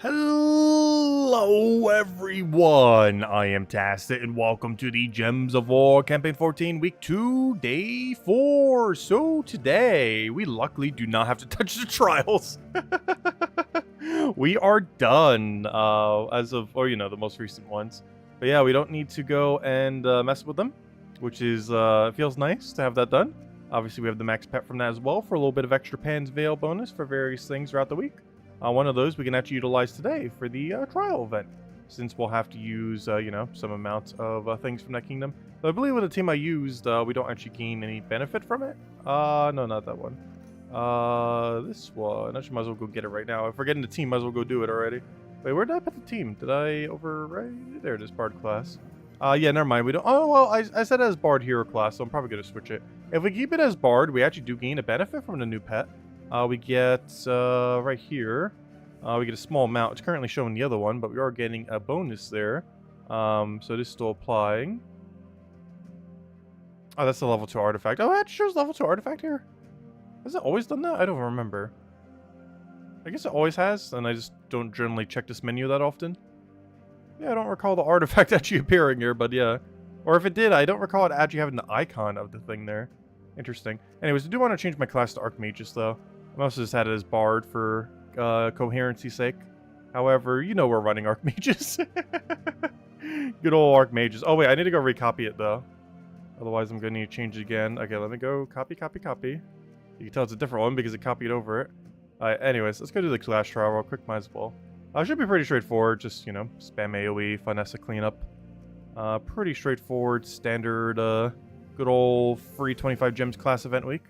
Hello everyone, I am Tacit and welcome to the Gems of War Campaign 14 Week 2 Day 4. So today, we luckily do not have to touch the trials. We are done as of, the most recent ones. But yeah, we don't need to go and mess with them, which is, feels nice to have that done. Obviously, we have the max pet from that as well for a little bit of extra Pan's Veil bonus for various things throughout the week. One of those we can actually utilize today for the trial event, since we'll have to use, some amount of things from that kingdom. But I believe with the team I used, we don't actually gain any benefit from it. No, not that one. This one. I might as well go get it right now. If we're getting the team, might as well go do it already. Wait, where did I put the team? Did I overwrite? There it is, Bard class. Yeah, never mind. We don't. Oh, well, I said it as Bard hero class, so I'm probably going to switch it. If we keep it as Bard, we actually do gain a benefit from the new pet. We get, right here, we get a small amount. It's currently showing the other one, but we are getting a bonus there. So this is still applying. Oh, that's the level 2 artifact. Oh, that shows level 2 artifact here. Has it always done that? I don't remember. I guess it always has, and I just don't generally check this menu that often. Yeah, I don't recall the artifact actually appearing here, but yeah. Or if it did, I don't recall it actually having the icon of the thing there. Interesting. Anyways, I do want to change my class to Archmagus, though. I also just had it as Bard for coherency's sake. However, you know we're running Archmages. Good old Archmages. Oh wait, I need to go recopy it though. Otherwise I'm going to need to change it again. Okay, let me go copy. You can tell it's a different one because it copied over it. Anyways, let's go do the class trial real quick. Might as well. Should be pretty straightforward. Just, spam AoE, Finessa cleanup. Pretty straightforward, standard, good old free 25 gems class event week.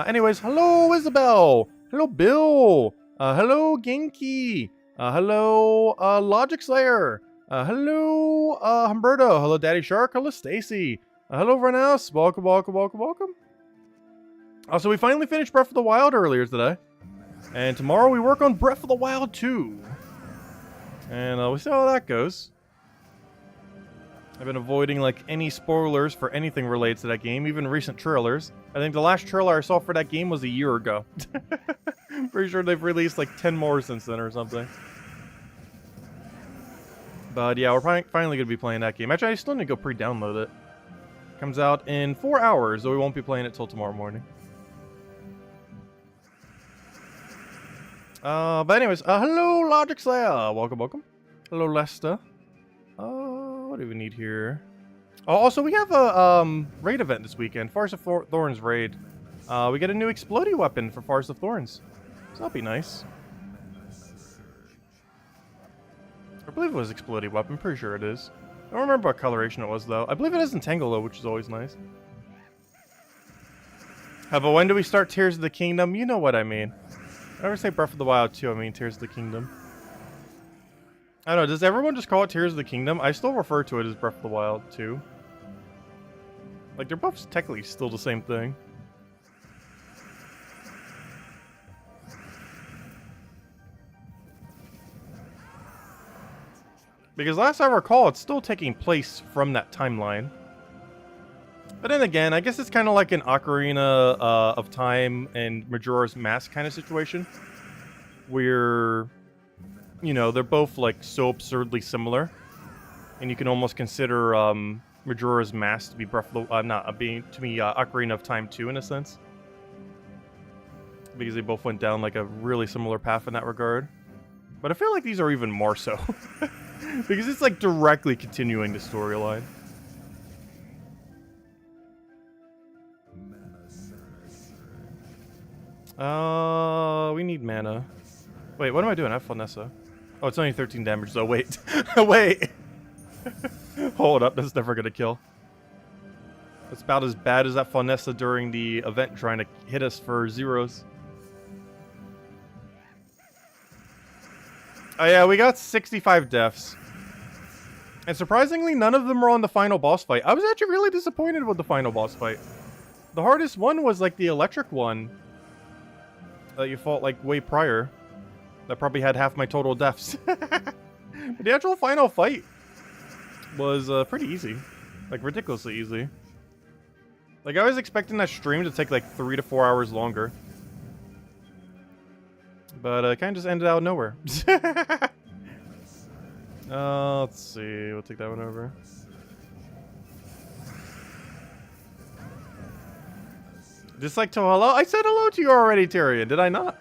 Anyways, hello Isabel! Hello Bill! Hello Genki! Hello Logic Slayer! Hello Humberto! Hello Daddy Shark! Hello Stacy! Hello everyone else! Welcome. Also, we finally finished Breath of the Wild earlier today. And tomorrow we work on Breath of the Wild 2. And we'll see how that goes. I've been avoiding any spoilers for anything related to that game, even recent trailers. I think the last trailer I saw for that game was a year ago. Pretty sure they've released 10 more since then or something. But yeah, we're finally going to be playing that game. Actually, I still need to go pre-download it. Comes out in 4 hours, so we won't be playing it till tomorrow morning. But anyways, hello Logic Slayer! Welcome. Hello Lester. What do we need here? Oh, also, we have a raid event this weekend. Forest of Thorns raid. We get a new explodey weapon for Forest of Thorns. So that'll be nice. I believe it was explodey weapon. Pretty sure it is. I don't remember what coloration it was, though. I believe it is Entangle, though, which is always nice. But when do we start Tears of the Kingdom? You know what I mean. I ever say Breath of the Wild 2, I mean Tears of the Kingdom. I don't know, does everyone just call it Tears of the Kingdom? I still refer to it as Breath of the Wild 2. They're both technically still the same thing. Because last I recall, it's still taking place from that timeline. But then again, I guess it's kind of like an Ocarina of Time and Majora's Mask kind of situation. Where, they're both so absurdly similar. And you can almost consider Majora's Mask to be Ocarina of Time 2 in a sense. Because they both went down a really similar path in that regard. But I feel like these are even more so. Because it's directly continuing the storyline. We need mana. Wait, what am I doing? I have Finessa. Oh, it's only 13 damage, though. Wait. Wait! Hold up, that's never gonna kill. It's about as bad as that Finessa during the event trying to hit us for zeros. Oh yeah, we got 65 deaths. And surprisingly, none of them were on the final boss fight. I was actually really disappointed with the final boss fight. The hardest one was the electric one that you fought way prior. That probably had half my total deaths. But the actual final fight was pretty easy. Ridiculously easy. I was expecting that stream to take 3 to 4 hours longer. But it kind of just ended out of nowhere. Let's see. We'll take that one over. Just like to hello? I said hello to you already, Tyrion. Did I not?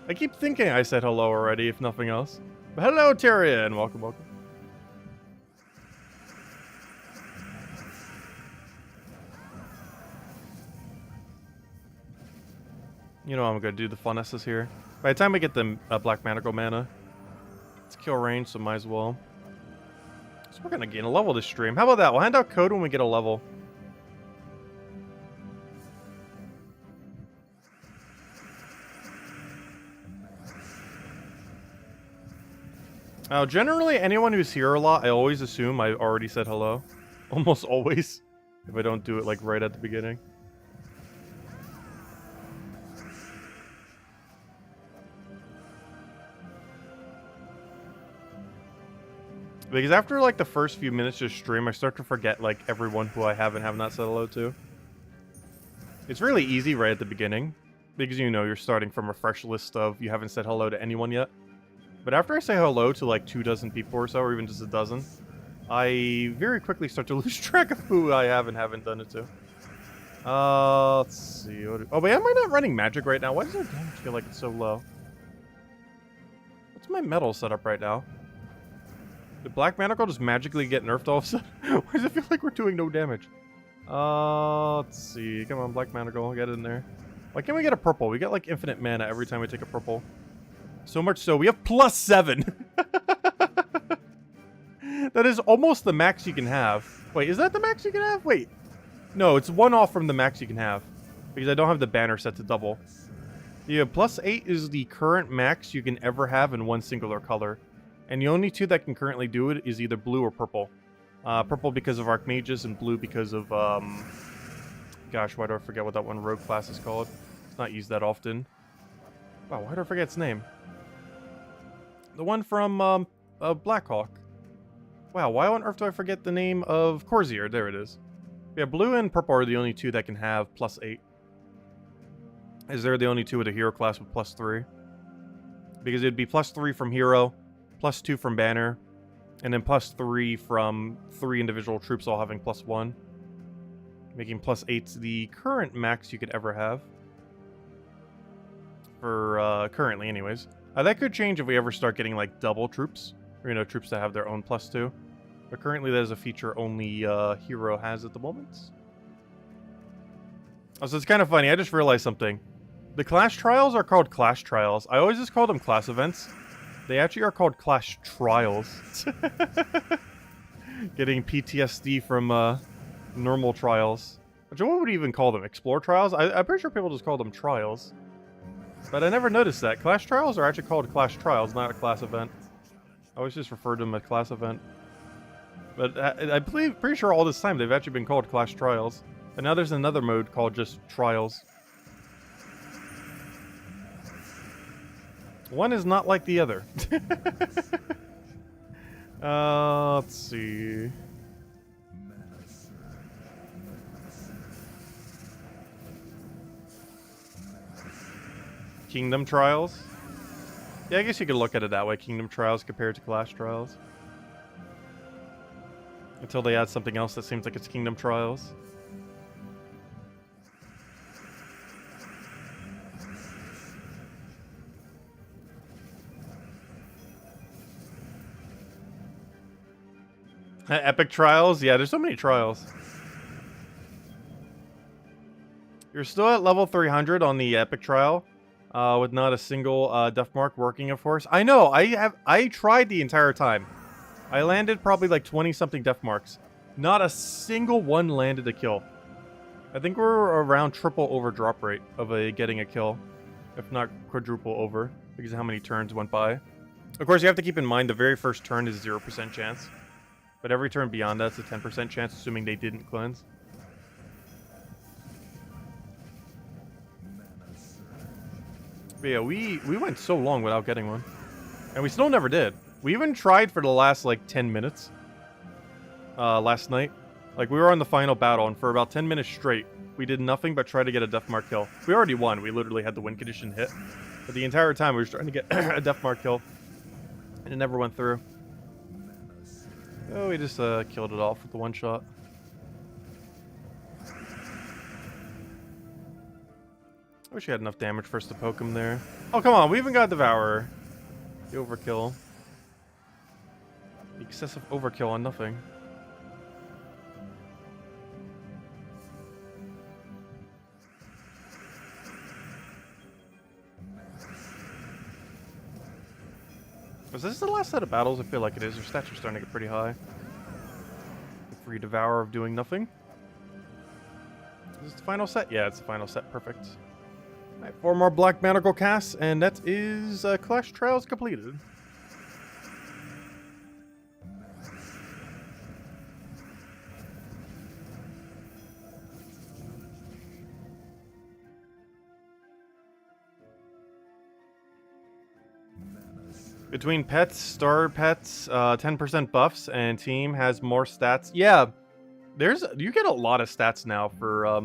I keep thinking I said hello already, if nothing else. But hello, Tyrion. Welcome, welcome. You know I'm going to do the funesses here. By the time we get the Black Manacle mana, it's kill range, so might as well. So we're going to gain a level this stream. How about that? We'll hand out code when we get a level. Now, generally, anyone who's here a lot, I always assume I already said hello. Almost always. If I don't do it, like, right at the beginning. Because after, like, the first few minutes of stream, I start to forget, like, everyone who I have not said hello to. It's really easy right at the beginning. Because, you know, you're starting from a fresh list of you haven't said hello to anyone yet. But after I say hello to like 24 people or so, or even just a dozen, I very quickly start to lose track of who I have and haven't done it to. Let's see. Oh, wait, am I not running magic right now? Why does our damage feel like it's so low? What's my metal setup right now? Did Black Manacle just magically get nerfed all of a sudden? Why does it feel like we're doing no damage? Let's see. Come on, Black Manacle, get in there. Why can't we get a purple? We get like infinite mana every time we take a purple. So much so, we have +7. That is almost the max you can have. Wait, is that the max you can have? Wait. No, it's one off from the max you can have. Because I don't have the banner set to double. Yeah, +8 is the current max you can ever have in one singular color. And the only two that can currently do it is either blue or purple. Purple because of Archmages, and blue because of, gosh, why do I forget what that one rogue class is called? It's not used that often. Wow, why do I forget its name? The one from, Blackhawk. Wow, why on earth do I forget the name of Corsair? There it is. Yeah, blue and purple are the only two that can have +8. As they're the only two with a hero class with +3. Because it'd be +3 from hero, +2 from banner, and then +3 from 3 individual troops all having +1. Making +8 the current max you could ever have. For, currently anyways. That could change if we ever start getting, like, double troops. Or, you know, troops that have their own +2. But currently that is a feature only, hero has at the moment. Oh, so it's kind of funny. I just realized something. The Clash Trials are called Clash Trials. I always just call them class events. They actually are called Clash Trials. Getting PTSD from, normal trials. Which what would we even call them? Explore Trials? I'm pretty sure people just call them Trials. But I never noticed that. Clash Trials are actually called Clash Trials, not a class event. I always just referred to them as class event. But I believe, pretty sure all this time they've actually been called Clash Trials. And now there's another mode called just Trials. One is not like the other. Let's see. Kingdom Trials? Yeah, I guess you could look at it that way. Kingdom Trials compared to Clash Trials. Until they add something else that seems like it's Kingdom Trials. Epic Trials? Yeah, there's so many trials. You're still at level 300 on the Epic Trial. With not a single death mark working, of course. I know, I tried the entire time. I landed probably like 20-something death marks. Not a single one landed a kill. I think we're around triple over drop rate of getting a kill. If not quadruple over, because of how many turns went by. Of course, you have to keep in mind the very first turn is 0% chance. But every turn beyond that's a 10% chance, assuming they didn't cleanse. But yeah, we went so long without getting one. And we still never did. We even tried for the last, like, 10 minutes. Last night. Like, we were on the final battle, and for about 10 minutes straight, we did nothing but try to get a Deathmark kill. We already won. We literally had the win condition hit. But the entire time, we were trying to get a Deathmark kill. And it never went through. Oh, he just killed it off with the one shot. I wish he had enough damage for us to poke him there. Oh, come on. We even got Devourer. The overkill. The excessive overkill on nothing. Is this the last set of battles? I feel like it is. Their stats are starting to get pretty high. The free Devourer of doing nothing. Is this the final set? Yeah, it's the final set. Perfect. Alright, 4 more Black Manacle casts, and that is Clash Trials completed. Between pets, star pets, 10% buffs, and team has more stats. Yeah, you get a lot of stats now for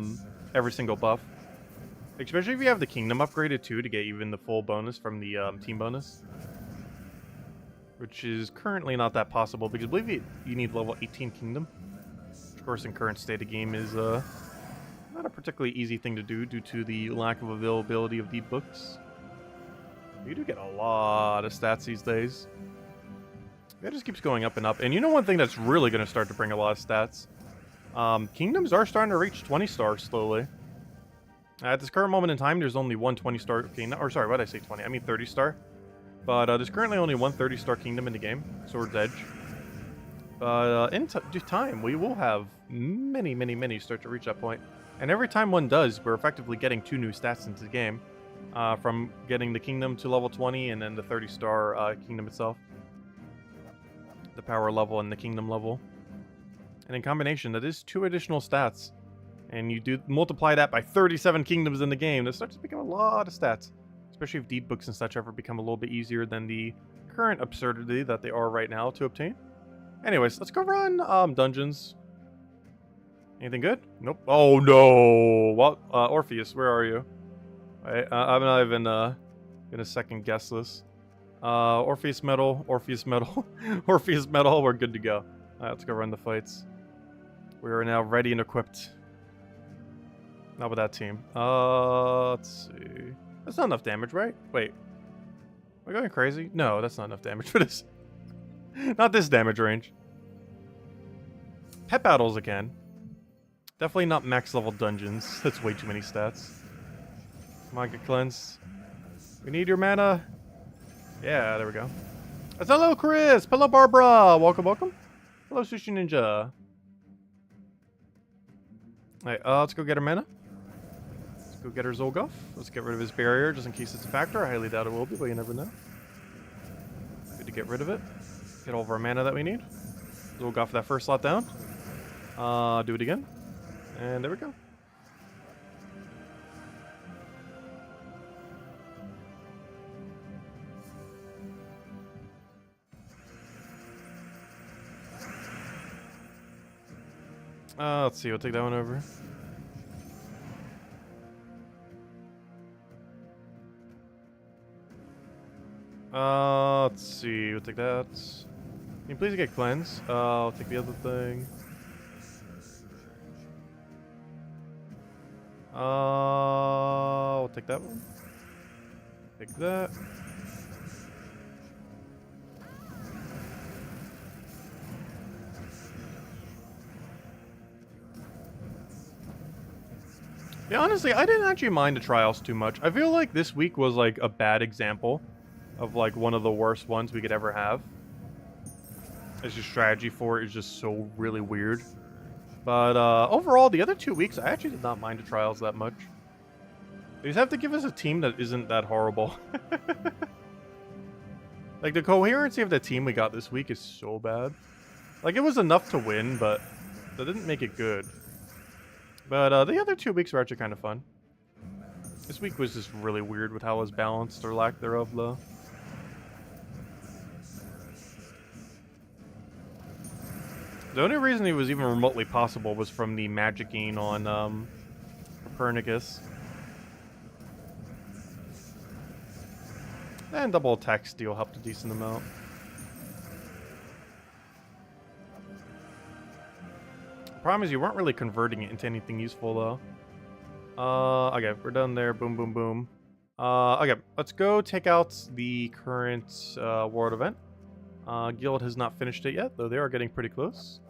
every single buff. Especially if you have the kingdom upgraded too to get even the full bonus from the team bonus. Which is currently not that possible because I believe you need level 18 kingdom. Which of course in current state of game is not a particularly easy thing to do due to the lack of availability of deep books. You do get a lot of stats these days. It just keeps going up and up. And you know one thing that's really going to start to bring a lot of stats? Kingdoms are starting to reach 20 stars slowly. At this current moment in time, there's only one 20-star kingdom. Or sorry, why did I say 20? I mean 30-star. But there's currently only one 30-star kingdom in the game, Sword's Edge. But in due time, we will have many start to reach that point. And every time one does, we're effectively getting 2 new stats into the game. From getting the kingdom to level 20 and then the 30-star kingdom itself. The power level and the kingdom level. And in combination, that is 2 additional stats. And you do multiply that by 37 kingdoms in the game, that starts to become a lot of stats. Especially if deed books and such ever become a little bit easier than the current absurdity that they are right now to obtain. Anyways, let's go run dungeons. Anything good? Nope. Oh no! What? Orpheus, where are you? I'm not even gonna second guess this. Orpheus Metal, Orpheus Metal, Orpheus Metal, we're good to go. Alright, let's go run the fights. We are now ready and equipped. Not with that team. Let's see. That's not enough damage, right? Wait. Am I going crazy? No, that's not enough damage for this. Not this damage range. Pet battles again. Definitely not max level dungeons. That's way too many stats. Come on, get cleansed. We need your mana. Yeah, there we go. Hello, Chris. Hello, Barbara. Welcome, welcome. Hello, Sushi Ninja. Alright, let's go get her mana. Let's go get her Zolgoth. Let's get rid of his barrier just in case it's a factor. I highly doubt it will be, but you never know. Good to get rid of it. Get all of our mana that we need. Zolgoth for that first slot down. Do it again. And there we go. Let's see, we'll take that one over. Let's see, we'll take that. Can you please get cleanse? I'll take the other thing. We'll take that one. Take that. Yeah, honestly, I didn't actually mind the trials too much. I feel like this week was like a bad example of like one of the worst ones we could ever have. As your strategy for it is just so really weird. But overall, the other 2 weeks, I actually did not mind the trials that much. They just have to give us a team that isn't that horrible. Like, the coherency of the team we got this week is so bad. Like, it was enough to win, but that didn't make it good. But the other 2 weeks were actually kind of fun. This week was just really weird with how it was balanced, or lack thereof, though. The only reason it was even remotely possible was from the magic gain on Copernicus. And double attack steal helped a decent amount. problem is you weren't really converting it into anything useful, though. Okay, we're done there. Boom, boom, boom. Okay, let's go take out the current world event. Guild has not finished it yet, though they are getting pretty close.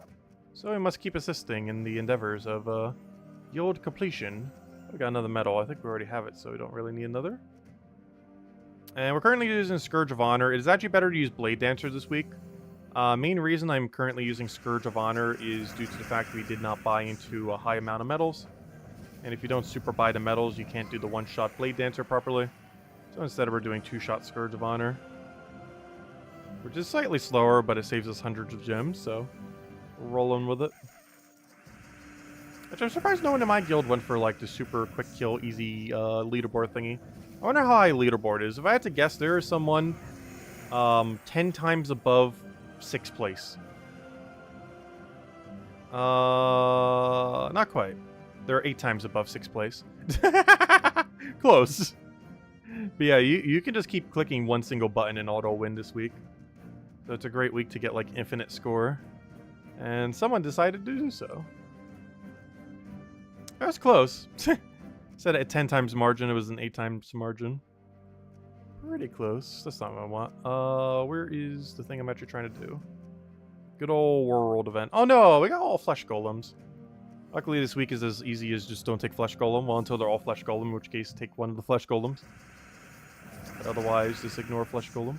So we must keep assisting in the endeavors of guild completion. We got another medal. I think we already have it, so we don't really need another. And we're currently using Scourge of Honor. It is actually better to use Blade Dancer this week. Main reason I'm currently using Scourge of Honor is due to the fact we did not buy into a high amount of medals. And if you don't super buy the medals, you can't do the one-shot Blade Dancer properly. So instead we're doing two-shot Scourge of Honor. Which is slightly slower, but it saves us hundreds of gems, so we're rolling with it. Which I'm surprised no one in my guild went for like the super quick kill, easy leaderboard thingy. I wonder how high leaderboard is. If I had to guess, there is someone 10 times above 6th place. Not quite. They're 8 times above 6th place. Close. But yeah, you can just keep clicking one single button and auto win this week. So it's a great week to get like infinite score. And someone decided to do so. That was close. Said at 10 times margin, it was an 8 times margin. Pretty close. That's not what I want. Where is the thing I'm actually trying to do? Good old world event. Oh no, we got all flesh golems. Luckily this week is as easy as just don't take flesh golem. Well, until they're all flesh golem, in which case take one of the flesh golems. But otherwise, just ignore flesh golem.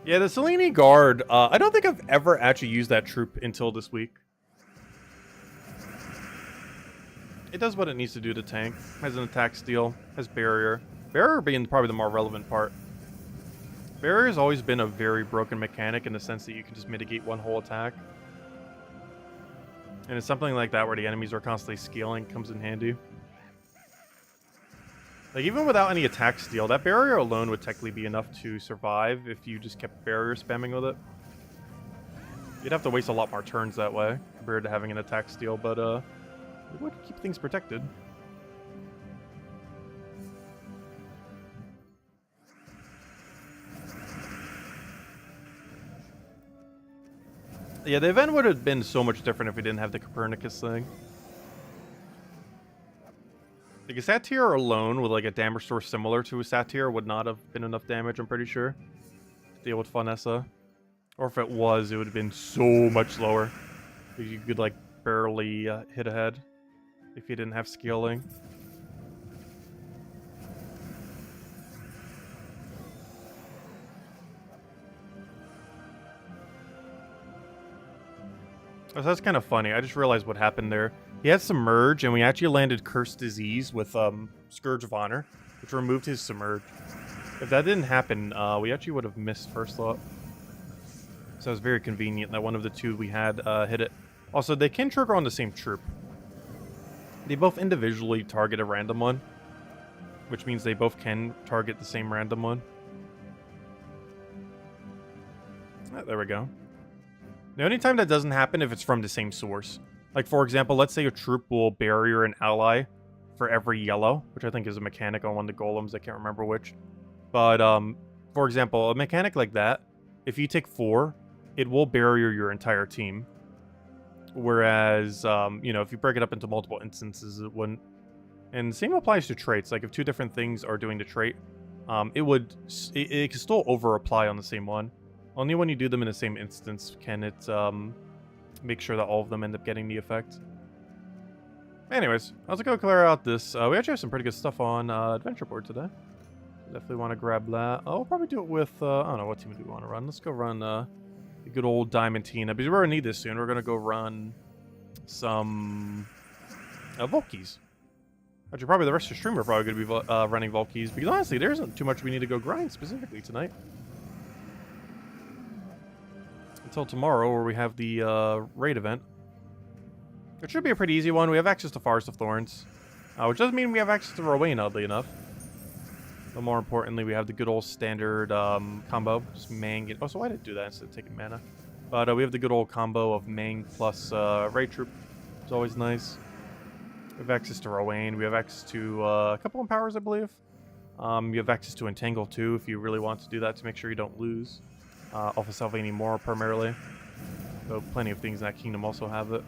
Yeah, the Selene Guard, I don't think I've ever actually used that troop until this week. It does what it needs to do to tank. Has an attack steal, has barrier. Barrier being probably the more relevant part. Barrier has always been a very broken mechanic in the sense that you can just mitigate one whole attack. And it's something like that where the enemies are constantly scaling comes in handy. Like, even without any attack steal, that barrier alone would technically be enough to survive if you just kept barrier spamming with it. You'd have to waste a lot more turns that way, compared to having an attack steal, but, it would keep things protected. Yeah, the event would have been so much different if we didn't have the Copernicus thing. Like, a Satyr alone with, like, a damage source similar to a Satyr would not have been enough damage, I'm pretty sure, to deal with Fonessa. Or if it was, it would have been so much slower. Because you could, like, barely hit ahead if you didn't have scaling. So that's kind of funny. I just realized what happened there. He had Submerge, and we actually landed Cursed Disease with Scourge of Honor, which removed his Submerge. If that didn't happen, we actually would have missed First Thought. So it was very convenient that one of the two we had hit it. Also, they can trigger on the same troop. They both individually target a random one, which means they both can target the same random one. Oh, there we go. The only time that doesn't happen if it's from the same source. Like, for example, let's say a troop will barrier an ally for every yellow, which I think is a mechanic on one of the golems. I can't remember which. But, for example, a mechanic like that, if you take 4, it will barrier your entire team. Whereas, you know, if you break it up into multiple instances, it wouldn't. And the same applies to traits. Like, if 2 different things are doing the trait, it can still over-apply on the same one. Only when you do them in the same instance can it, make sure that all of them end up getting the effect. Anyways, let's go clear out this. We actually have some pretty good stuff on Adventure Board today. Definitely want to grab that. I'll probably do it with, I don't know, what team do we want to run? Let's go run the good old Diamantina, because we're going to need this soon. We're going to go run some Volkeys. Actually, probably the rest of the stream are probably going to be running Volkeys, because honestly, there isn't too much we need to go grind specifically tonight. Until tomorrow, where we have the raid event. It should be a pretty easy one. We have access to Forest of Thorns, which doesn't mean we have access to Rowan, oddly enough. But more importantly, we have the good old standard combo. Just Mang. Oh, so why did I do that instead of taking mana? But we have the good old combo of Mang plus Raid Troop. It's always nice. We have access to Rowan. We have access to a couple of powers, I believe. You have access to Entangle too if you really want to do that to make sure you don't lose. Alpha Salvani more primarily. Though plenty of things in that kingdom also have it.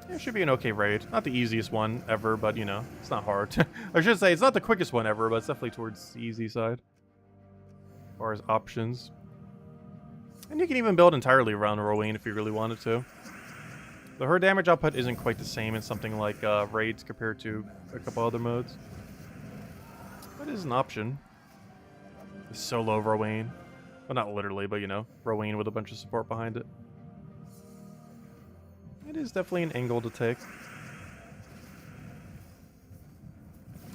It should be an okay raid. Not the easiest one ever, but you know, it's not hard. I should say it's not the quickest one ever, but it's definitely towards the easy side. As far as options. And you can even build entirely around Rowan if you really wanted to. Though her damage output isn't quite the same in something like raids compared to a couple other modes. But it is an option. Solo Rowan. Well, not literally, but you know, Rowan with a bunch of support behind it. It is definitely an angle to take.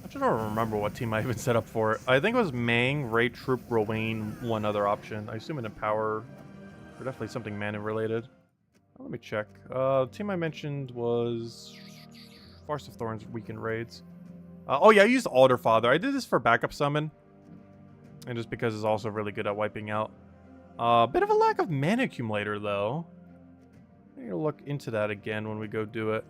I just don't remember what team I even set up for it. I think it was Mang, Raid Troop, Rowan, one other option. I assume an Empower, or definitely something mana related. Let me check. The team I mentioned was Force of Thorns weekend raids. Oh yeah, I used Alder Father. I did this for backup summon. And just because it's also really good at wiping out. Bit of a lack of mana accumulator though. I need to look into that again when we go do it.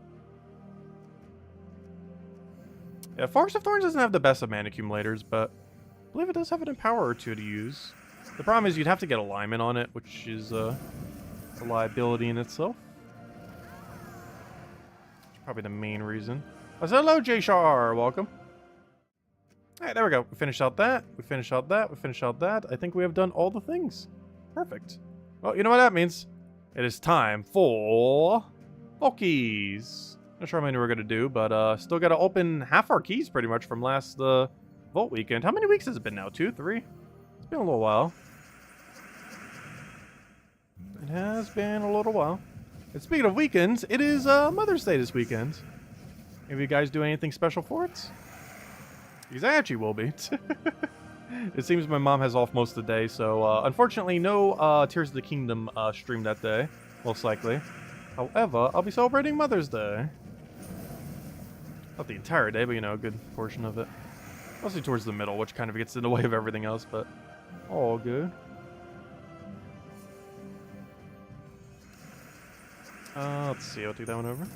Yeah, Forest of Thorns doesn't have the best of mana accumulators, but I believe it does have an Empower or two to use. The problem is you'd have to get alignment on it, which is a liability in itself. It's probably the main reason. Oh, so hello, J-Shar. Welcome. Alright, there we go. We finished out that. We finished out that. We finished out that. I think we have done all the things. Perfect. Well, you know what that means. It is time for vault keys. Not sure how many we're going to do, but still got to open half our keys pretty much from last vault weekend. How many weeks has it been now? 2, 3? It's been a little while. It has been a little while. And speaking of weekends, it is Mother's Day this weekend. Maybe you guys do anything special for it? Because I actually will be. It seems my mom has off most of the day, so unfortunately no Tears of the Kingdom stream that day, most likely. However, I'll be celebrating Mother's Day. Not the entire day, but you know, a good portion of it. Mostly towards the middle, which kind of gets in the way of everything else, but all good. Let's see, I'll take that one over.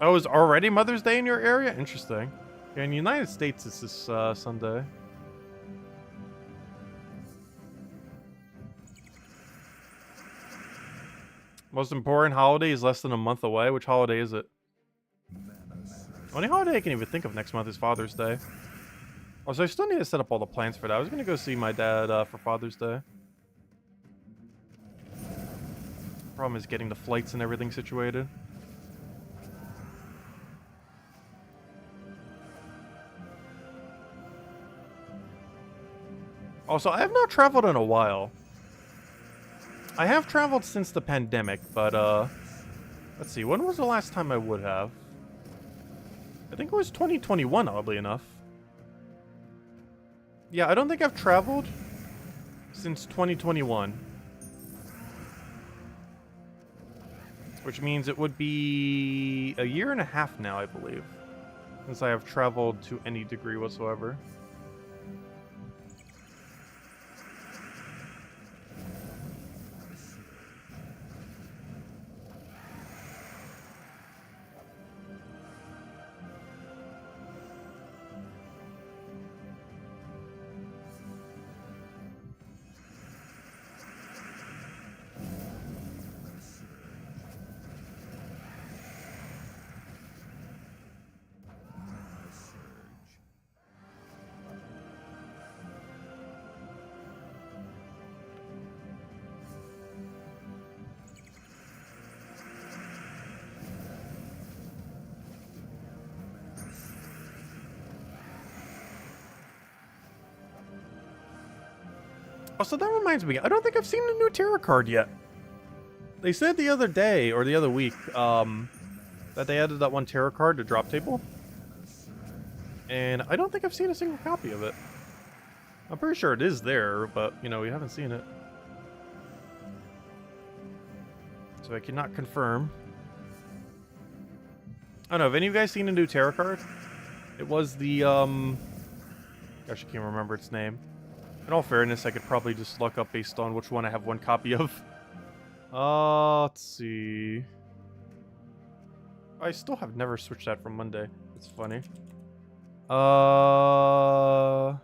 Oh, is already Mother's Day in your area? Interesting. Yeah, in the United States, it's this Sunday. Most important holiday is less than a month away. Which holiday is it? Only holiday I can even think of next month is Father's Day. Also, I still need to set up all the plans for that. I was going to go see my dad for Father's Day. Problem is getting the flights and everything situated. Also, I have not traveled in a while. I have traveled since the pandemic, but let's see, when was the last time I would have? I think it was 2021, oddly enough. Yeah, I don't think I've traveled since 2021. Which means it would be a year and a half now, I believe, since I have traveled to any degree whatsoever. Also, that reminds me, I don't think I've seen a new tarot card yet. They said the other day, or the other week, that they added that one tarot card to drop table. And I don't think I've seen a single copy of it. I'm pretty sure it is there, but, you know, we haven't seen it. So I cannot confirm. I don't know, have any of you guys seen a new tarot card? It was the, gosh, I can't remember its name. In all fairness, I could probably just look up based on which one I have one copy of. Let's see. I still have never switched that from Monday. It's funny. The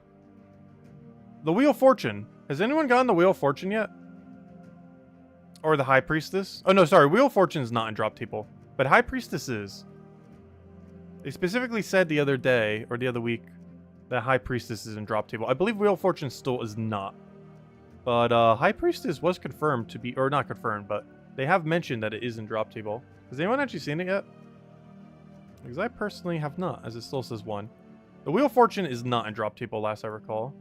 Wheel of Fortune. Has anyone gotten the Wheel of Fortune yet? Or the High Priestess? Oh, no, sorry. Wheel of Fortune is not in drop table. But High Priestess is. They specifically said the other day, or the other week, that High Priestess is in drop table. I believe Wheel of Fortune still is not. But High Priestess was confirmed to be, or not confirmed, but they have mentioned that it is in drop table. Has anyone actually seen it yet? Because I personally have not, as it still says 1. The Wheel of Fortune is not in drop table, last I recall.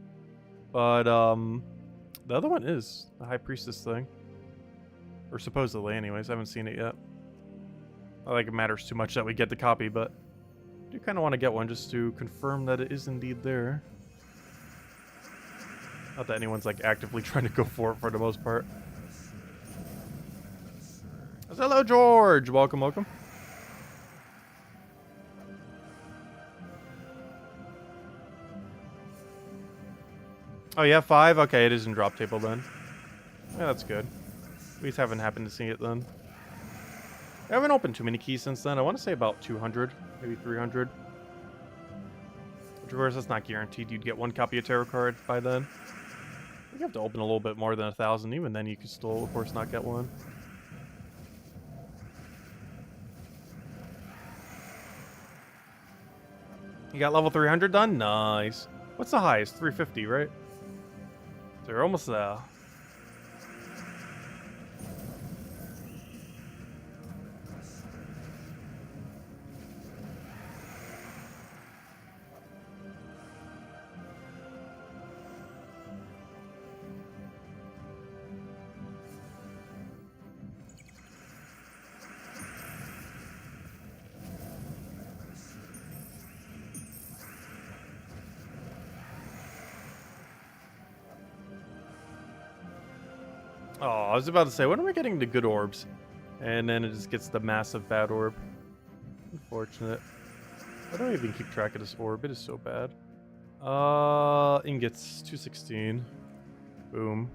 But, the other one is the High Priestess thing. Or supposedly, anyways. I haven't seen it yet. I think it matters too much that we get the copy, but I do kind of want to get one just to confirm that it is indeed there. Not that anyone's, like, actively trying to go for it for the most part. Hello, George! Welcome, welcome. Oh, yeah, 5? Okay, it is in drop table then. Yeah, that's good. We just haven't happened to see it then. I haven't opened too many keys since then. I want to say about 200, maybe 300. Which, of course, that's not guaranteed. You'd get one copy of tarot card by then. You have to open a little bit more than 1,000. Even then, you could still, of course, not get one. You got level 300 done? Nice. What's the highest? 350, right? So you're almost there. Oh, I was about to say, when am I getting the good orbs? And then it just gets the massive bad orb. Unfortunate. Why do I even keep track of this orb? It is so bad. Ingots, 216. Boom.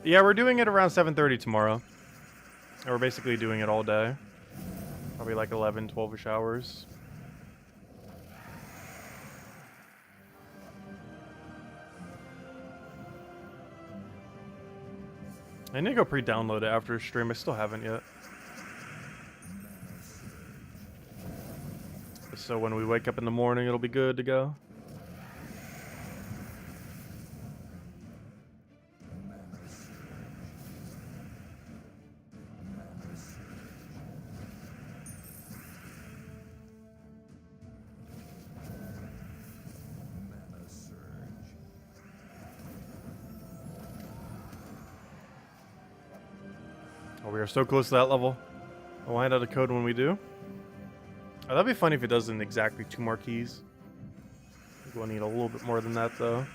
Yeah, we're doing it around 7:30 tomorrow. And we're basically doing it all day. Probably like 11, 12-ish hours. I need to go pre-download it after stream. I still haven't yet. So when we wake up in the morning, it'll be good to go. Oh, we are so close to that level. I'll find out a code when we do. Oh, that'd be funny if it doesn't exactly 2 more keys. I think we'll need a little bit more than that, though.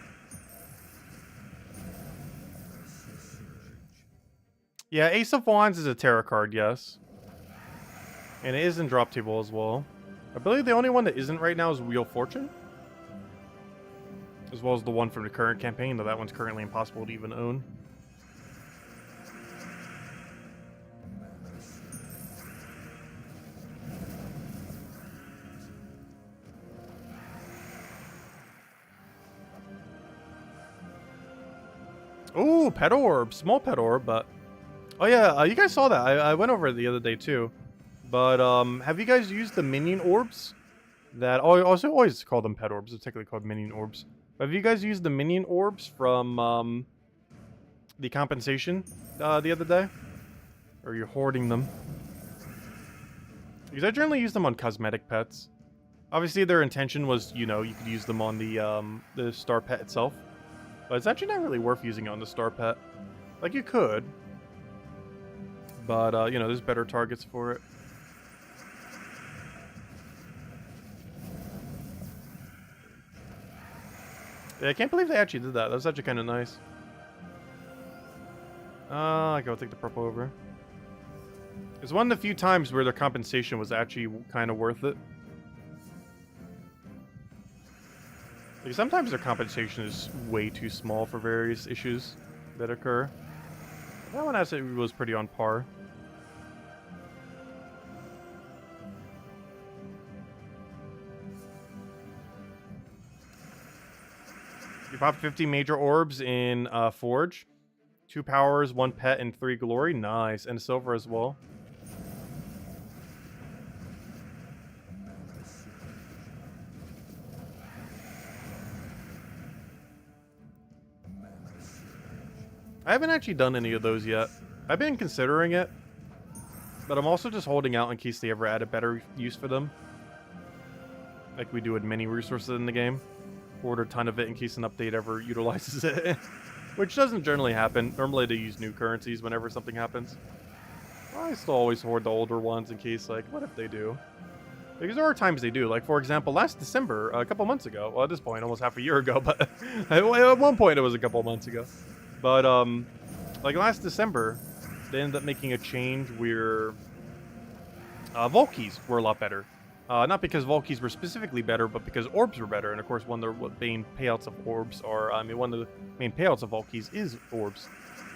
Yeah, Ace of Wands is a tarot card, yes. And it is in drop table as well. I believe the only one that isn't right now is Wheel of Fortune. As well as the one from the current campaign, though that one's currently impossible to even own. Ooh, pet orb. Small pet orb, but... Oh yeah, you guys saw that. I went over it the other day too. But, have you guys used the minion orbs? That... Oh, I also always call them pet orbs. They're technically called minion orbs. But have you guys used the minion orbs from, the compensation, the other day? Or you're hoarding them? Because I generally use them on cosmetic pets. Obviously, their intention was, you know, you could use them on the star pet itself. But it's actually not really worth using it on the star pet. Like, you could. But, you know, there's better targets for it. Yeah, I can't believe they actually did that. That was actually kind of nice. I go take the purple over. It's one of the few times where their compensation was actually kind of worth it. Like, sometimes their compensation is way too small for various issues that occur. That one actually was pretty on par. You pop 50 major orbs in Forge. 2 powers, 1 pet, and 3 glory. Nice. And silver as well. I haven't actually done any of those yet. I've been considering it, but I'm also just holding out in case they ever add a better use for them. Like we do with many resources in the game. Order a ton of it in case an update ever utilizes it. Which doesn't generally happen. Normally they use new currencies whenever something happens. I still always hoard the older ones in case, like, what if they do? Because there are times they do. Like, for example, last December, a couple months ago. Well, at this point, almost half a year ago, but at one point it was a couple months ago. But, like last December, they ended up making a change where Volkeys were a lot better. Not because Volkeys were specifically better, but because orbs were better. And of course, one of the main payouts of orbs are, one of the main payouts of Volkeys is orbs.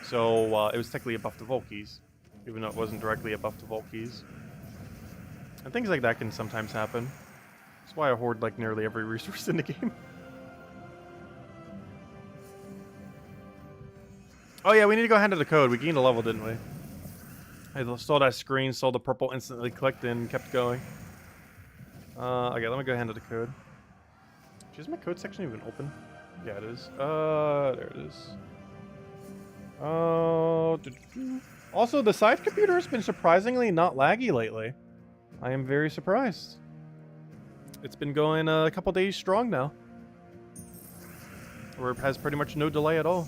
So it was technically a buff to Volkeys, even though it wasn't directly a buff to Volkeys. And things like that can sometimes happen. That's why I hoard like nearly every resource in the game. Oh yeah, we need to go handle the code. We gained a level, didn't we? I saw that screen, saw the purple, instantly clicked and kept going. Okay, let me go handle the code. Is my code section even open? Yeah, it is. There it is. Also, the side computer has been surprisingly not laggy lately. I am very surprised. It's been going a couple days strong now. Or it has pretty much no delay at all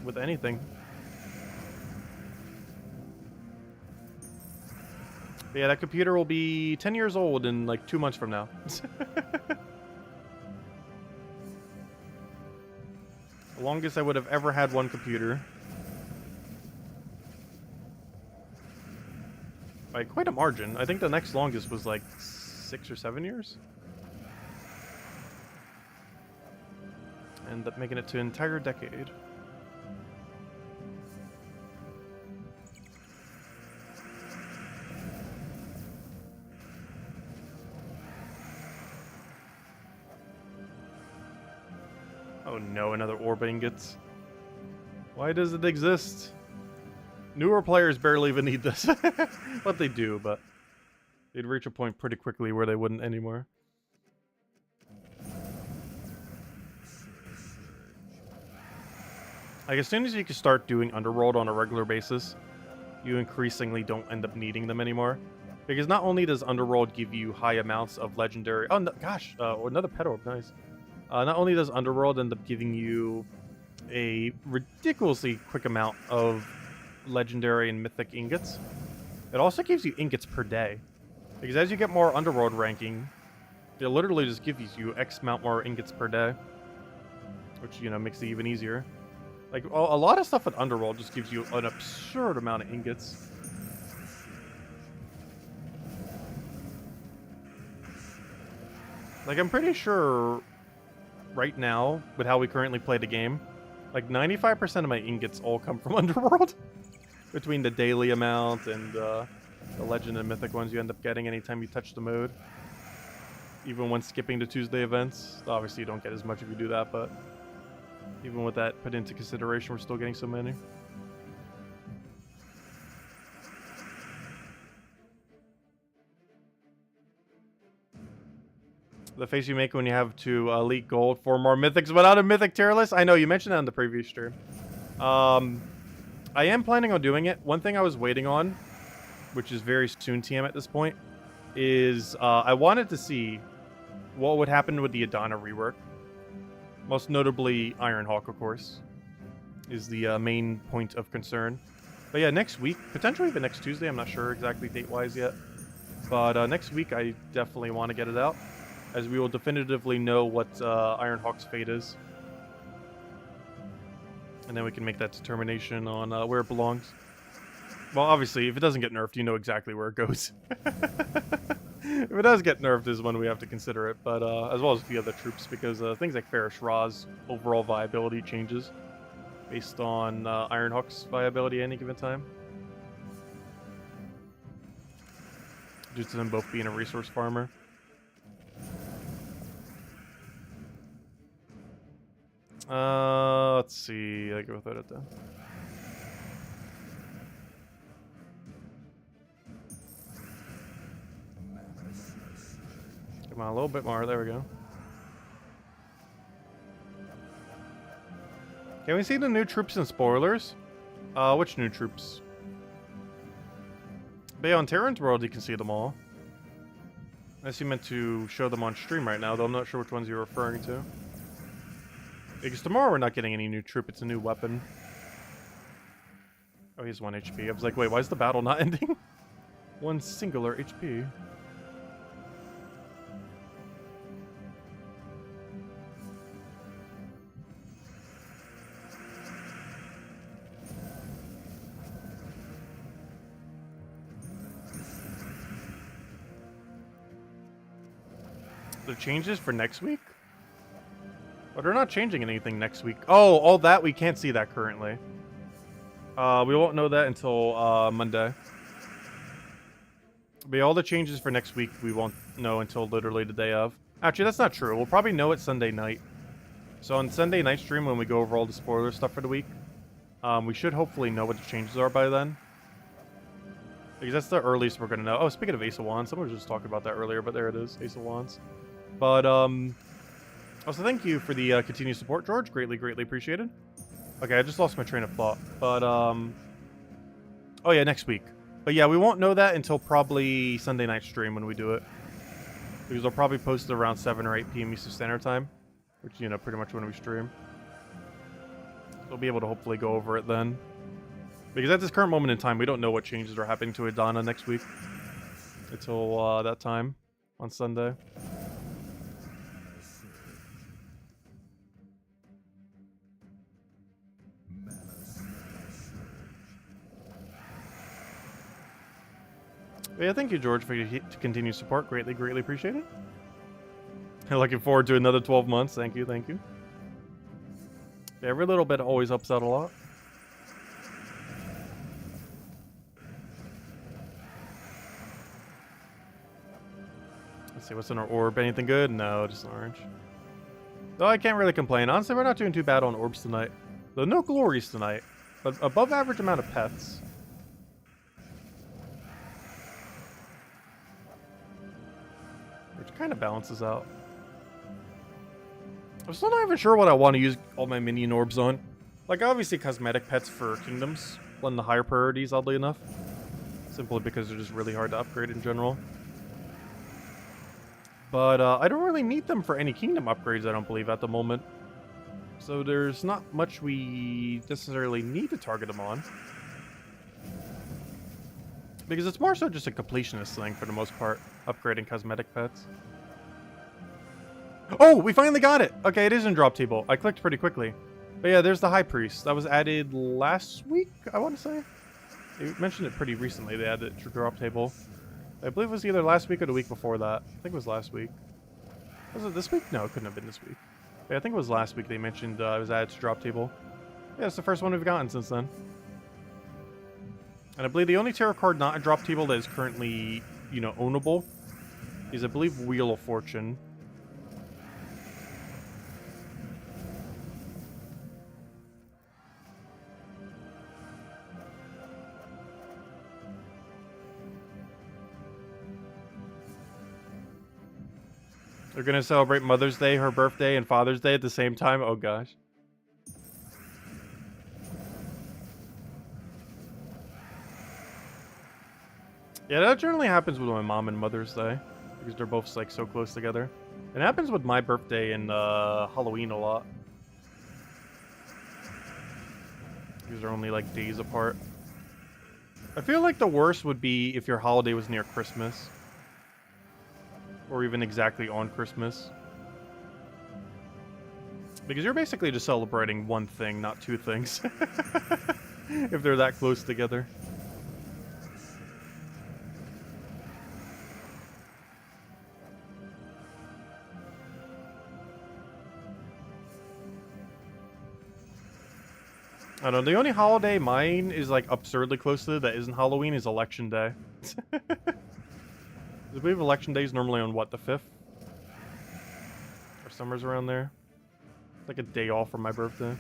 with anything. But yeah, that computer will be 10 years old in like 2 months from now. The longest I would have ever had one computer. By quite a margin. I think the next longest was like 6 or 7 years. End up making it to an entire decade. Oh no, another orb ingots. Why does it exist? Newer players barely even need this. But they do, but they'd reach a point pretty quickly where they wouldn't anymore. Like, as soon as you can start doing Underworld on a regular basis, you increasingly don't end up needing them anymore. Because not only does Underworld give you high amounts of legendary... Oh, no, gosh, another pet orb, nice. Not only does Underworld end up giving you a ridiculously quick amount of legendary and mythic ingots, it also gives you ingots per day. Because as you get more Underworld ranking, it literally just gives you X amount more ingots per day. Which, you know, makes it even easier. Like, a lot of stuff with Underworld just gives you an absurd amount of ingots. Like, I'm pretty sure right now, with how we currently play the game, like 95% of my ingots all come from Underworld. Between the daily amount and the legend and mythic ones you end up getting anytime you touch the mode. Even when skipping the Tuesday events. Obviously you don't get as much if you do that, but even with that put into consideration, we're still getting so many. The face you make when you have to elite gold for more mythics without a mythic tier list. I know, you mentioned that in the previous stream. I am planning on doing it. One thing I was waiting on, which is very soon TM at this point, is I wanted to see what would happen with the Adana rework. Most notably, Ironhawk, of course, is the main point of concern. But yeah, next week, potentially even next Tuesday, I'm not sure exactly date-wise yet. But next week, I definitely want to get it out, as we will definitively know what Ironhawk's fate is. And then we can make that determination on where it belongs. Well, obviously, if it doesn't get nerfed, you know exactly where it goes. If it does get nerfed is when we have to consider it, but as well as the other troops, because things like Farish Ra's overall viability changes based on Ironhawk's viability at any given time. Due to them both being a resource farmer. Let's see. I go without it then. Come on, a little bit more. There we go. Can we see the new troops and spoilers? Which new troops? But yeah, on Terran's World, you can see them all. Unless you meant to show them on stream right now, though I'm not sure which ones you're referring to. Because tomorrow we're not getting any new troop, it's a new weapon. Oh, he's 1 HP. I was like, wait, why is the battle not ending? 1 singular HP. The changes for next week? But they're not changing anything next week. Oh, all that? We can't see that currently. We won't know that until Monday. But all the changes for next week we won't know until literally the day of. Actually, that's not true. We'll probably know it Sunday night. So on Sunday night stream, when we go over all the spoiler stuff for the week, we should hopefully know what the changes are by then. Because that's the earliest we're going to know. Oh, speaking of Ace of Wands, someone was just talking about that earlier, but there it is, Ace of Wands. But, also thank you for the continued support, George. Greatly, greatly appreciated. Okay, I just lost my train of thought. But, oh yeah, next week. But yeah, we won't know that until probably Sunday night stream when we do it. Because I'll probably post it around 7 or 8 p.m. Eastern Standard Time. Which, you know, pretty much when we stream. We'll be able to hopefully go over it then. Because at this current moment in time, we don't know what changes are happening to Adana next week. Until that time on Sunday. But yeah, thank you, George, for your continued support. Greatly, greatly appreciated. Looking forward to another 12 months. Thank you, thank you. Yeah, every little bit always helps out a lot. Let's see, what's in our orb? Anything good? No, just an orange. Though I can't really complain. Honestly, we're not doing too bad on orbs tonight. Though no glories tonight, but above average amount of pets. Which kind of balances out. I'm still not even sure what I want to use all my minion orbs on. Like, obviously cosmetic pets for kingdoms. One of the higher priorities, oddly enough. Simply because they're just really hard to upgrade in general. But I don't really need them for any kingdom upgrades, I don't believe, at the moment. So there's not much we necessarily need to target them on. Because it's more so just a completionist thing for the most part, upgrading cosmetic pets. Oh, we finally got it! Okay, it is in drop table. I clicked pretty quickly. But yeah, there's the High Priest. That was added last week, I want to say. They mentioned it pretty recently. They added it to drop table. I believe it was either last week or the week before that. I think it was last week. Was it this week? No, it couldn't have been this week. Yeah, I think it was last week they mentioned it was added to drop table. Yeah, it's the first one we've gotten since then. And I believe the only tarot card not a drop table that is currently, you know, ownable is, I believe, Wheel of Fortune. They're gonna celebrate Mother's Day, her birthday, and Father's Day at the same time? Oh gosh. Yeah, that generally happens with my mom and Mother's Day. Because they're both like so close together. It happens with my birthday and Halloween a lot. These are only like days apart. I feel like the worst would be if your holiday was near Christmas. Or even exactly on Christmas. Because you're basically just celebrating one thing, not two things. If they're that close together. I don't know, the only holiday mine is like absurdly close to that isn't Halloween is Election Day. I believe Election Day is normally on what, the 5th? Or somewhere's around there. It's like a day off from my birthday.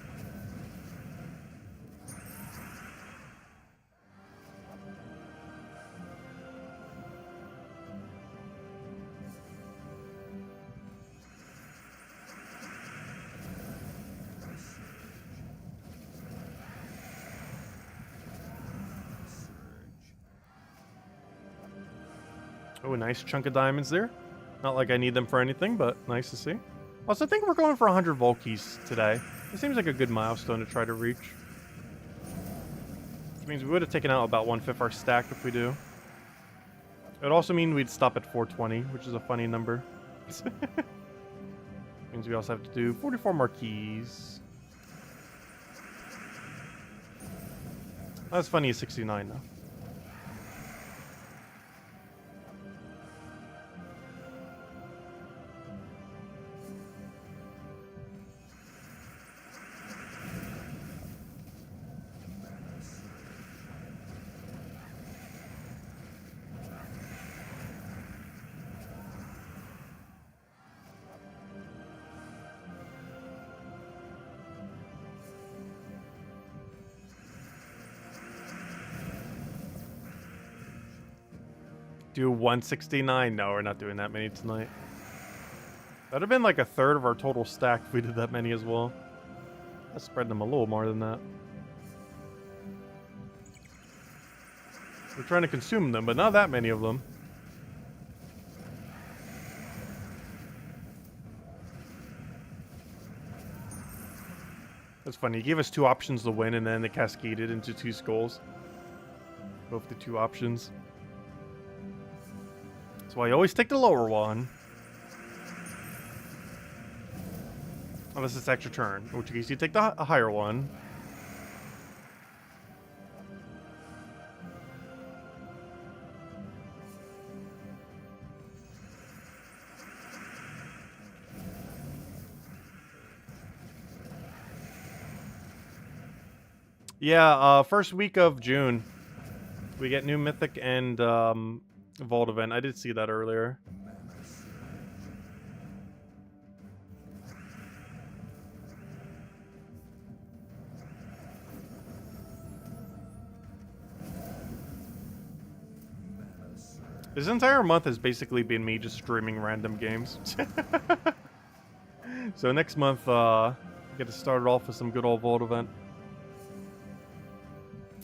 Oh, a nice chunk of diamonds there. Not like I need them for anything, but nice to see. Also, I think we're going for 100 Volkeys today. It seems like a good milestone to try to reach. Which means we would have taken out about 1/5 our stack if we do. It would also mean we'd stop at 420, which is a funny number. Means we also have to do 44 marquees. Not as funny as 69, though. Do 169? No, we're not doing that many tonight. That'd have been like a third of our total stack if we did that many as well. Let's spread them a little more than that. We're trying to consume them, but not that many of them. That's funny. He gave us 2 options to win, and then it cascaded into 2 skulls. Both the 2 options. That's why you always take the lower one. Unless it's extra turn, in which case you take the higher one. Yeah, first week of June. We get new Mythic and Vault event. I did see that earlier. This entire month has basically been me just streaming random games. So next month, get to start it off with some good old Vault event.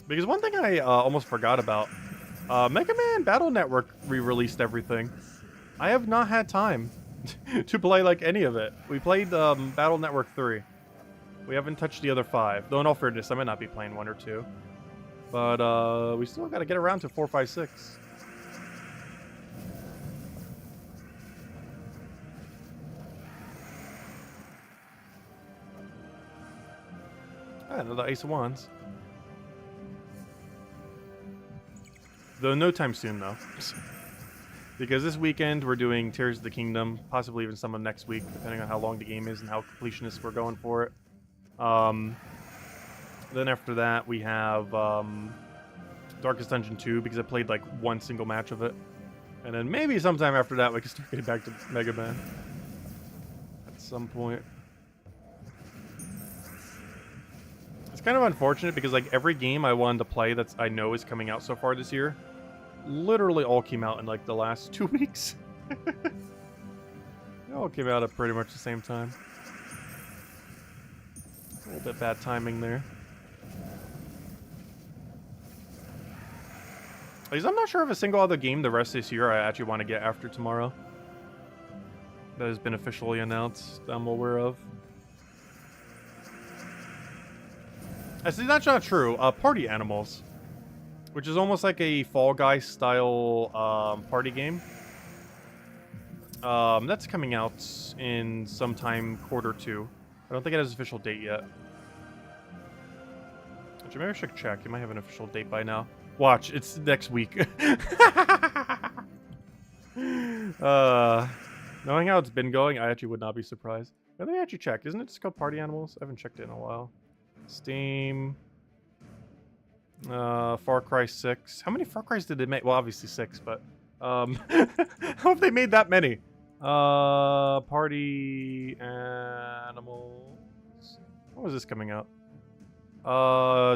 Because one thing I almost forgot about, Mega Man Battle Network re-released everything. I have not had time to play like any of it. We played Battle Network 3. We haven't touched the other 5. Though in all fairness, I might not be playing 1 or 2. But we still got to get around to 4, 5, 6. Another Ace of Wands. Though no time soon, though. Because this weekend we're doing Tears of the Kingdom, possibly even some of next week, depending on how long the game is and how completionist we're going for it. Then after that we have Darkest Dungeon 2, because I played like 1 single match of it. And then maybe sometime after that we can start getting back to Mega Man. At some point. It's kind of unfortunate because like every game I wanted to play that's I know is coming out so far this year literally all came out in like the last 2 weeks. They all came out at pretty much the same time. A little bit bad timing there. At least I'm not sure of a single other game the rest of this year I actually want to get after tomorrow that has been officially announced that I'm aware of. Actually, that's not true. Party Animals, which is almost like a Fall Guys style party game. That's coming out in sometime Q2. don't think it has an official date yet. Actually, maybe I should check. It might have an official date by now. Watch, it's next week. Knowing how it's been going, I actually would not be surprised. Let me actually check. Isn't it just called Party Animals? I haven't checked it in a while. Steam. Far Cry 6. How many Far Cries did they make? Well, obviously 6, but how have they made that many? Party Animals. When was this coming out?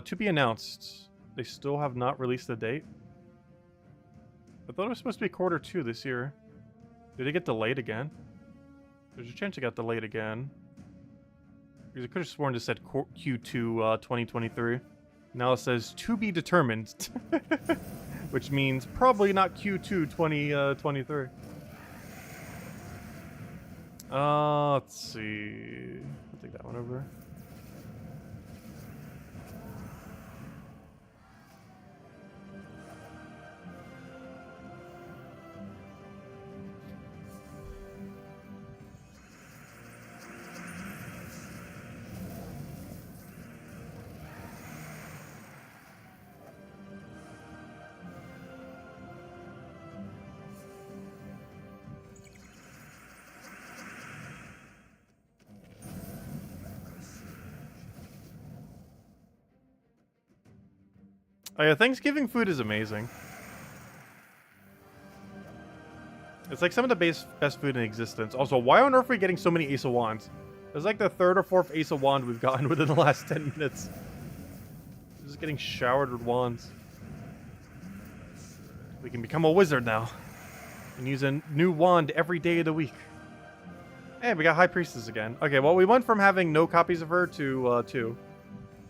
To be announced. They still have not released the date. I thought it was supposed to be Q2 this year. Did it get delayed again? There's a chance it got delayed again. Because I could have sworn it said Q2 2023. Now it says to be determined. Which means probably not Q2 2023. Let's see. I'll take that one over. Oh yeah, Thanksgiving food is amazing. It's like some of the best food in existence. Also, why on earth are we getting so many Ace of Wands? It's like the 3rd or 4th Ace of Wand we've gotten within the last 10 minutes. We're just getting showered with wands. We can become a wizard now. And use a new wand every day of the week. Hey, we got High Priestess again. Okay, well, we went from having no copies of her to 2.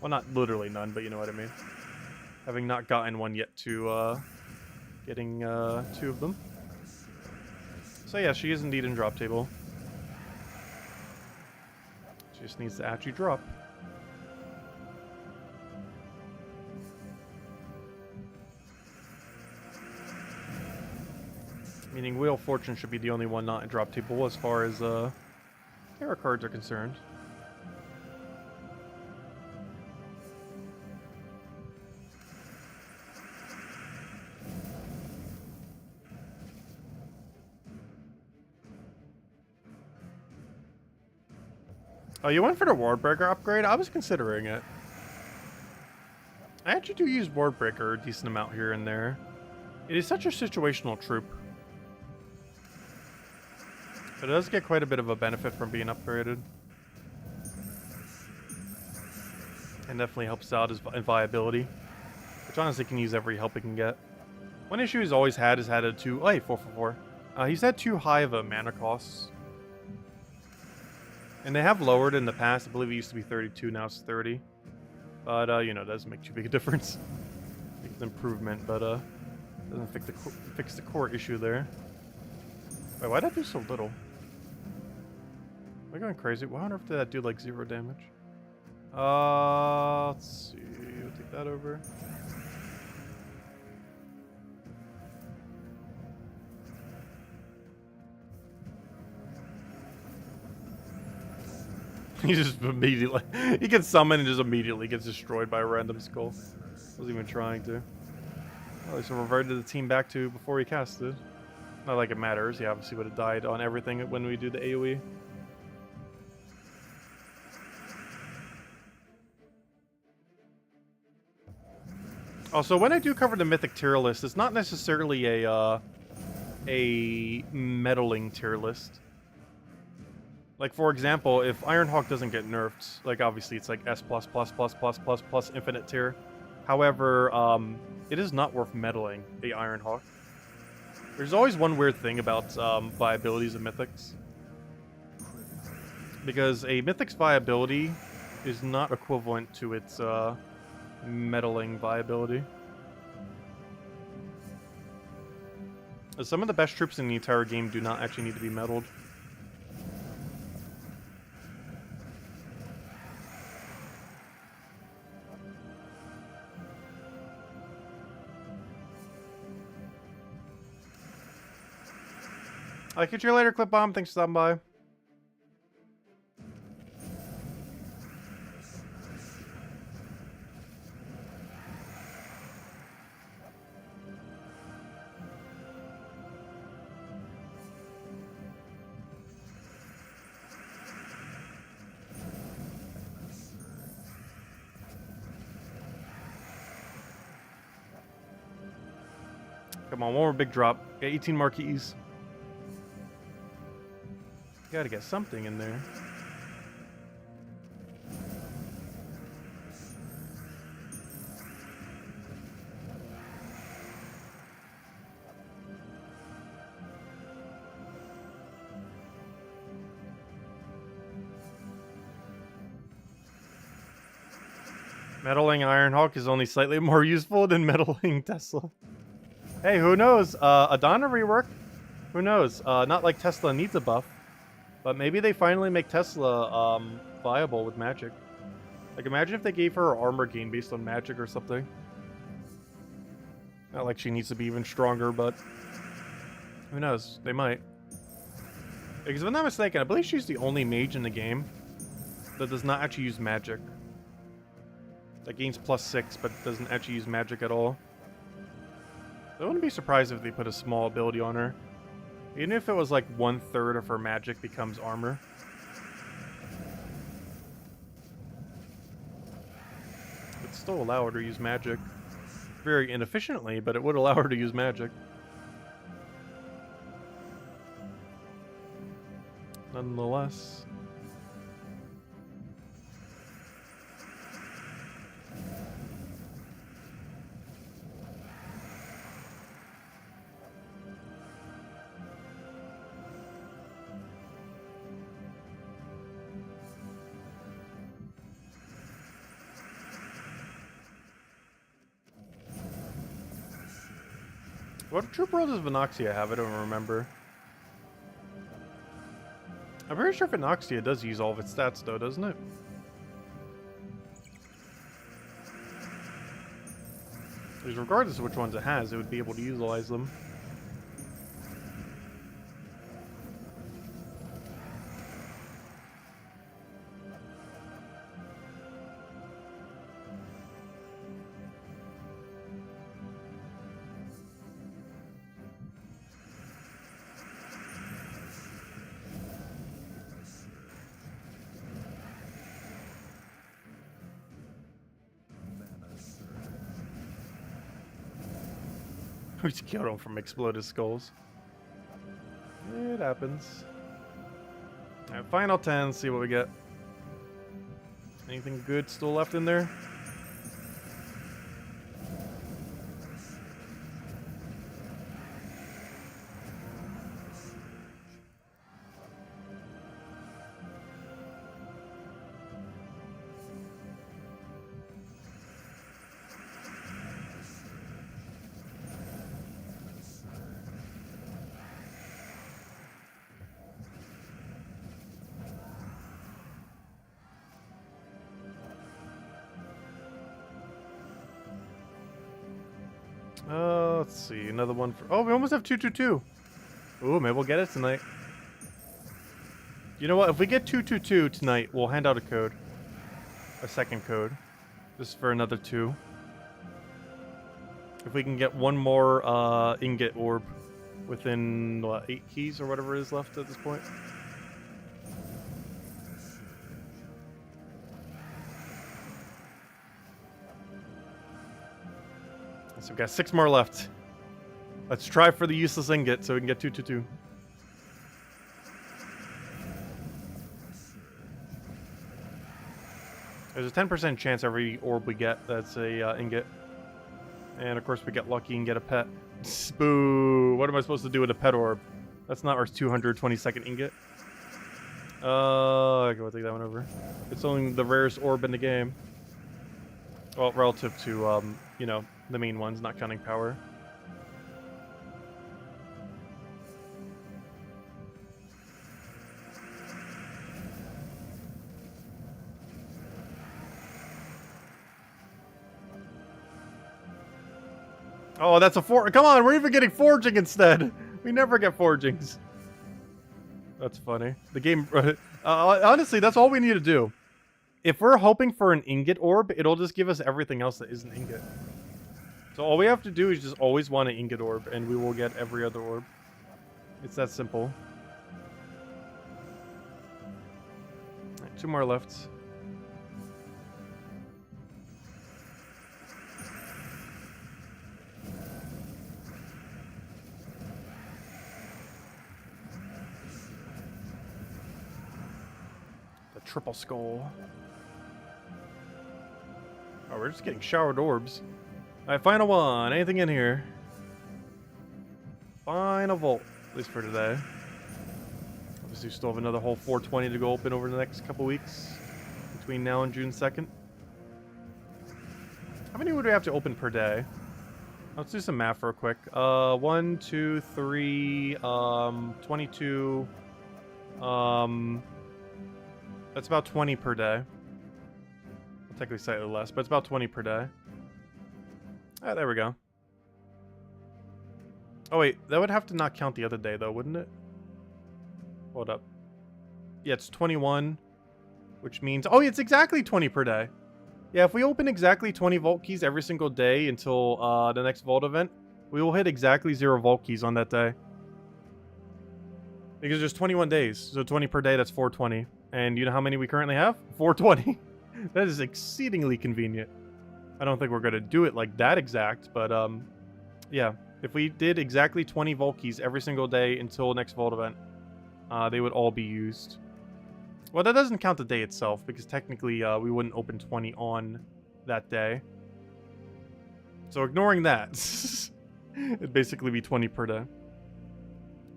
Well, not literally none, but you know what I mean. Having not gotten one yet to getting 2 of them. So yeah, she is indeed in drop table. She just needs to actually drop. Meaning Wheel of Fortune should be the only one not in drop table as far as tarot cards are concerned. Oh, you went for the Wardbreaker upgrade? I was considering it. I actually do use Wardbreaker a decent amount here and there. It is such a situational troop. But it does get quite a bit of a benefit from being upgraded. And definitely helps out in viability. Which honestly can use every help it can get. One issue he's always had is had a 2... Oh, hey, 444. He's had too high of a mana cost. And they have lowered in the past. I believe it used to be 32, now it's 30. But, you know, it doesn't make too big a difference. It's an improvement, but, doesn't fix the core issue there. Wait, why'd that do so little? Am I going crazy? Why on earth did that do, like, 0 damage? Let's see. We'll take that over. He just immediately... He gets summoned and just immediately gets destroyed by a random skull. Wasn't even trying to. Well, at least I reverted the team back to before he casted. Not like it matters. He obviously would have died on everything when we do the AoE. Also, when I do cover the Mythic tier list, it's not necessarily a meddling tier list. Like, for example, if Ironhawk doesn't get nerfed, like, obviously it's like S++++++ infinite tier. However, it is not worth meddling the Ironhawk. There's always one weird thing about viabilities of Mythics. Because a Mythic's viability is not equivalent to its meddling viability. Some of the best troops in the entire game do not actually need to be meddled. I'll catch you later, Clip Bomb. Thanks for stopping by. Come on, one more big drop. Get 18 marquees. Gotta get something in there. Meddling Ironhawk is only slightly more useful than meddling Tesla. Hey, who knows? Adana rework? Who knows? Not like Tesla needs a buff, but maybe they finally make Tesla viable with magic. Like, imagine if they gave her armor gain based on magic or something. Not like she needs to be even stronger, but who knows? They might. Because if I'm not mistaken, I believe she's the only mage in the game that does not actually use magic. That gains +6, but doesn't actually use magic at all. I wouldn't be surprised if they put a small ability on her. Even if it was like 1/3 of her magic becomes armor. It'd still allow her to use magic. Very inefficiently, but it would allow her to use magic. Nonetheless. What troop role does Venoxia have? I don't remember. I'm pretty sure Venoxia does use all of its stats though, doesn't it? Because regardless of which ones it has, it would be able to utilize them. We just killed him from exploded skulls. It happens. Alright, final 10, see what we get. Anything good still left in there? Let's see, another one for... Oh, we almost have 222. Ooh, maybe we'll get it tonight. You know what? If we get 222 tonight, we'll hand out a code. A second code. Just for another 2. If we can get one more ingot orb within, what, 8 keys or whatever is left at this point. So we've got 6 more left. Let's try for the useless ingot so we can get 222. There's a 10% chance every orb we get that's a ingot. And of course we get lucky and get a pet. Boo! What am I supposed to do with a pet orb? That's not our 222nd ingot. I can take that one over. It's only the rarest orb in the game. Well, relative to, you know, the main ones, not counting power. Oh, that's a come on, we're even getting forging instead. We never get forgings. That's funny. The game, honestly, that's all we need to do. If we're hoping for an ingot orb, it'll just give us everything else that isn't ingot. So all we have to do is just always want an ingot orb, and we will get every other orb. It's that simple. Right, 2 more left. triple skull. Oh, we're just getting showered orbs. Alright, final one. Anything in here? Final vault, at least for today. Obviously, we still have another whole 420 to go open over the next couple weeks. Between now and June 2nd. How many would we have to open per day? Let's do some math real quick. 1, 2, 3, 22. That's about 20 per day. Technically slightly less, but it's about 20 per day. Ah, there we go. Oh wait, that would have to not count the other day though, wouldn't it? Hold up. Yeah, it's 21, which means... Oh, it's exactly 20 per day. Yeah, if we open exactly 20 vault keys every single day until the next vault event, we will hit exactly 0 vault keys on that day. Because there's 21 days, so 20 per day, that's 420. And you know how many we currently have? 420. That is exceedingly convenient. I don't think we're going to do it like that exact, but yeah. If we did exactly 20 vault keys every single day until next vault event, they would all be used. Well, that doesn't count the day itself, because technically we wouldn't open 20 on that day. So ignoring that, it'd basically be 20 per day.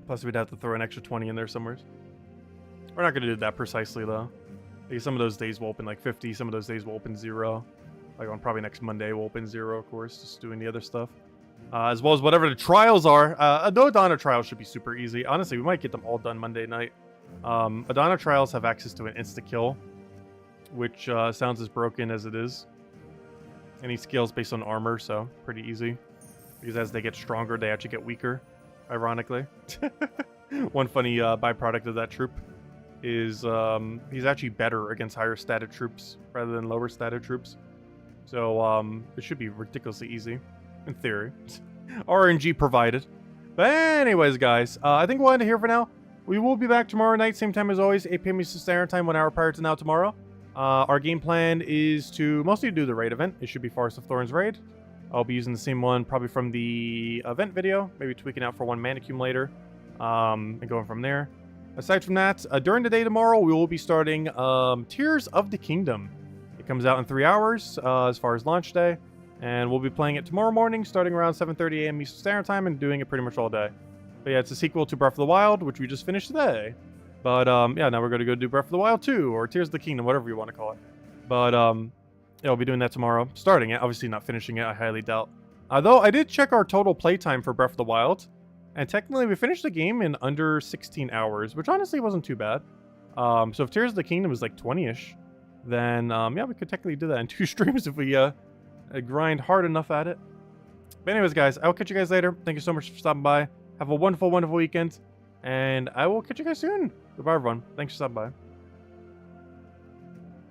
Plus we'd have to throw an extra 20 in there somewhere. We're not going to do that precisely, though. Because some of those days will open like 50, some of those days will open 0. Like on probably next Monday we'll open 0, of course, just doing the other stuff. As well as whatever the trials are. The Adana trials should be super easy. Honestly, we might get them all done Monday night. Adana trials have access to an insta-kill, which sounds as broken as it is. Any skills based on armor, so pretty easy. Because as they get stronger, they actually get weaker, ironically. One funny byproduct of that troop is he's actually better against higher stated troops rather than lower stated troops. So it should be ridiculously easy, in theory. RNG provided. But anyways, guys, I think we'll end it here for now. We will be back tomorrow night, same time as always, 8 p.m. Eastern Standard Time, 1 hour prior to now tomorrow. Our game plan is to mostly do the raid event. It should be Forest of Thorns raid. I'll be using the same one probably from the event video, maybe tweaking out for one mana accumulator, and going from there. Aside from that, during the day tomorrow, we will be starting Tears of the Kingdom. It comes out in 3 hours as far as launch day, and we'll be playing it tomorrow morning, starting around 7:30 a.m. Eastern Standard Time, and doing it pretty much all day. But yeah, it's a sequel to Breath of the Wild, which we just finished today. But yeah, now we're going to go do Breath of the Wild 2, or Tears of the Kingdom, whatever you want to call it. But yeah, we'll be doing that tomorrow. Starting it, obviously not finishing it, I highly doubt. Though I did check our total playtime for Breath of the Wild, and technically we finished the game in under 16 hours, which honestly wasn't too bad. So if Tears of the Kingdom is like 20-ish, then yeah, we could technically do that in 2 streams if we grind hard enough at it. But anyways, guys, I'll catch you guys later. Thank you so much for stopping by. Have a wonderful, wonderful weekend, and I will catch you guys soon. Goodbye, everyone. Thanks for stopping by.